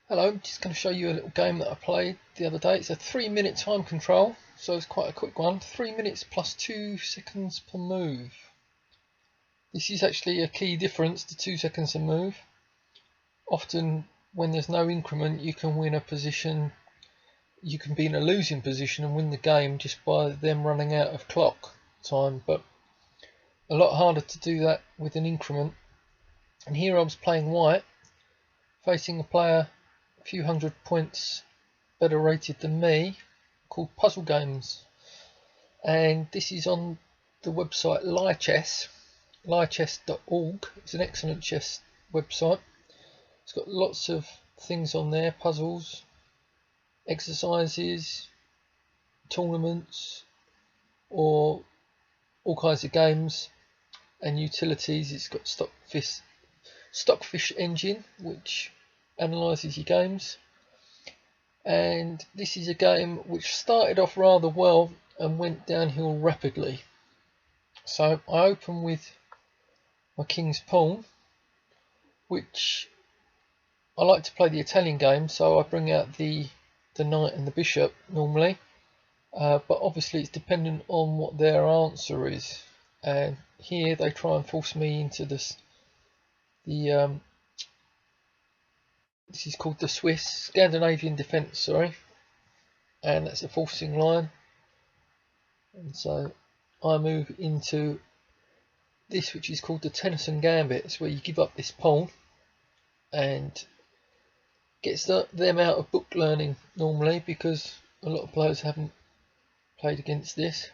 Hello, I'm just going to show you a little game that I played the other day. It's a 3-minute time control, so it's quite a quick one. 3 minutes plus 2 seconds per move. This is actually a key difference to 2 seconds a move. Often when there's no increment you can win a position, you can be in a losing position and win the game just by them running out of clock time, but a lot harder to do that with an increment. And here I was playing white, facing a player a few hundred points better rated than me, called Puzzle Games, and this is on the website lichess.org. It's an excellent chess website. It's got lots of things on there, puzzles, exercises, tournaments, or all kinds of games and utilities. It's got Stockfish engine, which analyses your games. And this is a game which started off rather well and went downhill rapidly. So I open with my king's pawn, which I like to play the Italian game, so I bring out the knight and the bishop normally, but obviously it's dependent on what their answer is. And here they try and force me into this. This is called the Scandinavian defence, sorry, and that's a forcing line. And so I move into this, which is called the Tennyson Gambit. It's where you give up this pawn and gets them out of book learning normally, because a lot of players haven't played against this.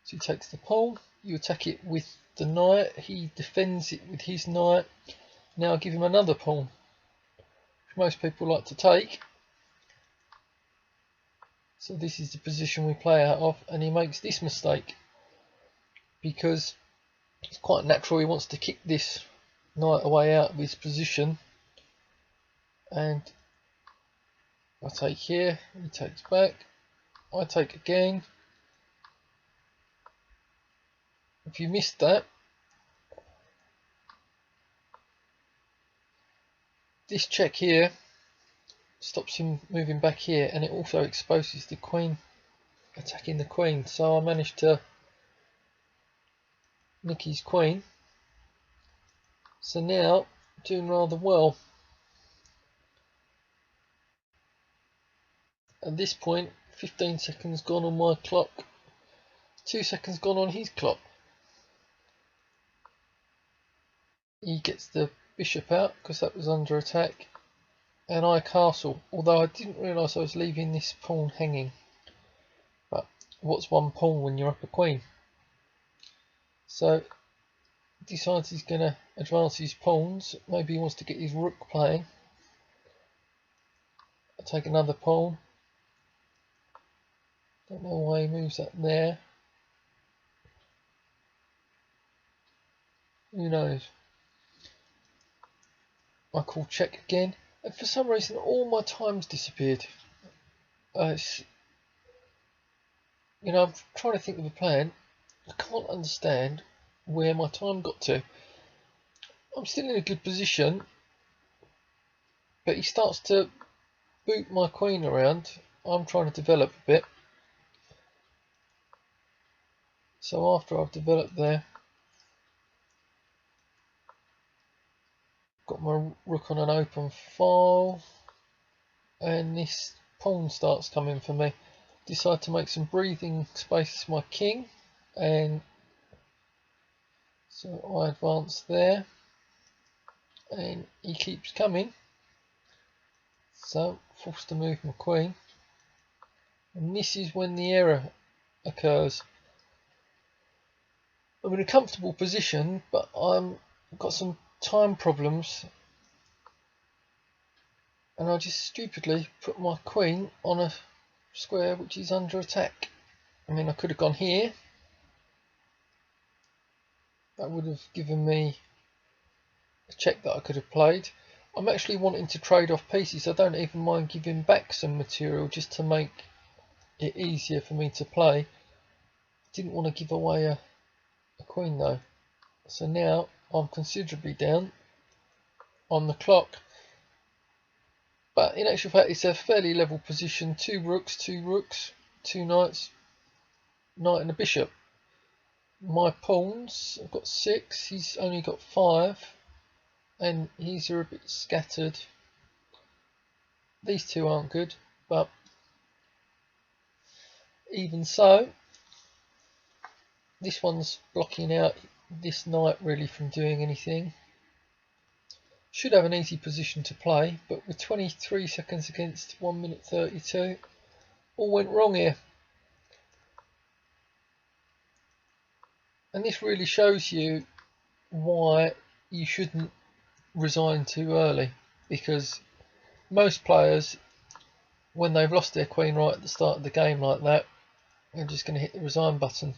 So he takes the pawn, you attack it with the knight, he defends it with his knight. Now I give him another pawn, which most people like to take. So this is the position we play out of, and he makes this mistake because it's quite natural. He wants to kick this knight away out of his position, and I take here, he takes back, I take again. If you missed that, this check here stops him moving back here, and it also exposes the queen, attacking the queen. So I managed to nick his queen. So now doing rather well. At this point, 15 seconds gone on my clock, 2 seconds gone on his clock. He gets the bishop out because that was under attack, and I castle, although I didn't realise I was leaving this pawn hanging. But what's one pawn when you're up a queen? So decides he's going to advance his pawns. Maybe he wants to get his rook playing. I take another pawn. Don't know why he moves that there. Who knows? I call check again, and for some reason all my time's disappeared. I'm trying to think of a plan. I can't understand where my time got to. I'm still in a good position, but he starts to boot my queen around. I'm trying to develop a bit. So after I've developed there, got my rook on an open file, and this pawn starts coming for me. Decide to make some breathing space for my king, and so I advance there, and he keeps coming, so forced to move my queen, and this is when the error occurs. I'm in a comfortable position, but I've got some time problems, and I just stupidly put my queen on a square which is under attack. I mean, I could have gone here. That would have given me a check that I could have played. I'm actually wanting to trade off pieces. I don't even mind giving back some material just to make it easier for me to play. Didn't want to give away a queen though. So now I'm considerably down on the clock. But in actual fact, it's a fairly level position. 2 rooks, 2 knights, knight and a bishop. My pawns, I've got 6, he's only got 5, and he's a bit scattered. These two aren't good, but even so, this one's blocking out this knight really from doing anything. Should have an easy position to play, but with 23 seconds against 1 minute 32, all went wrong here. And this really shows you why you shouldn't resign too early, because most players, when they've lost their queen right at the start of the game like that, they're just going to hit the resign button.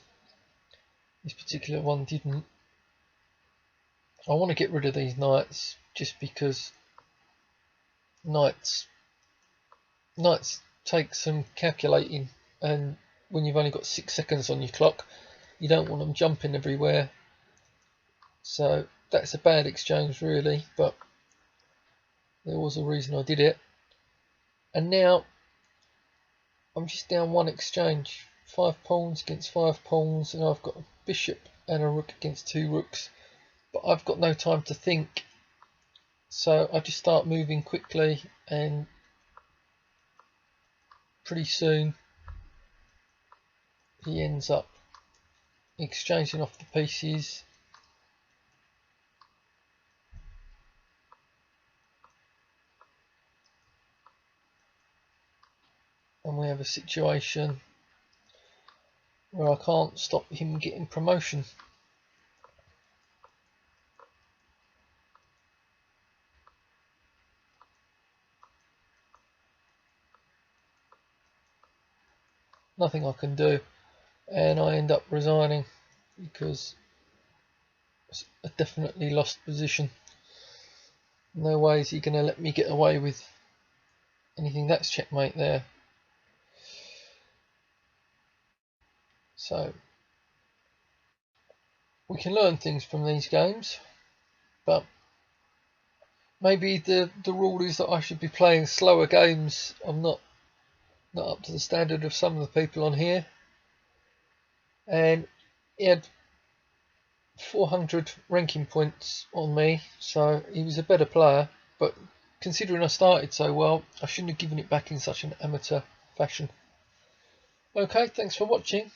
This particular one didn't. I want to get rid of these knights just because knights take some calculating, and when you've only got 6 seconds on your clock, you don't want them jumping everywhere. So that's a bad exchange really, but there was a reason I did it. And now I'm just down 1 exchange, 5 pawns against 5 pawns, and I've got a bishop and a rook against 2 rooks, but I've got no time to think, so I just start moving quickly, and pretty soon he ends up exchanging off the pieces. And we have a situation where I can't stop him getting promotion. Nothing I can do, and I end up resigning because it's a definitely lost position. No way is he going to let me get away with anything. That's checkmate there. So we can learn things from these games, but maybe the rule is that I should be playing slower games. I'm not up to the standard of some of the people on here, and he had 400 ranking points on me, so he was a better player, but considering I started so well, I shouldn't have given it back in such an amateur fashion. Okay, thanks for watching.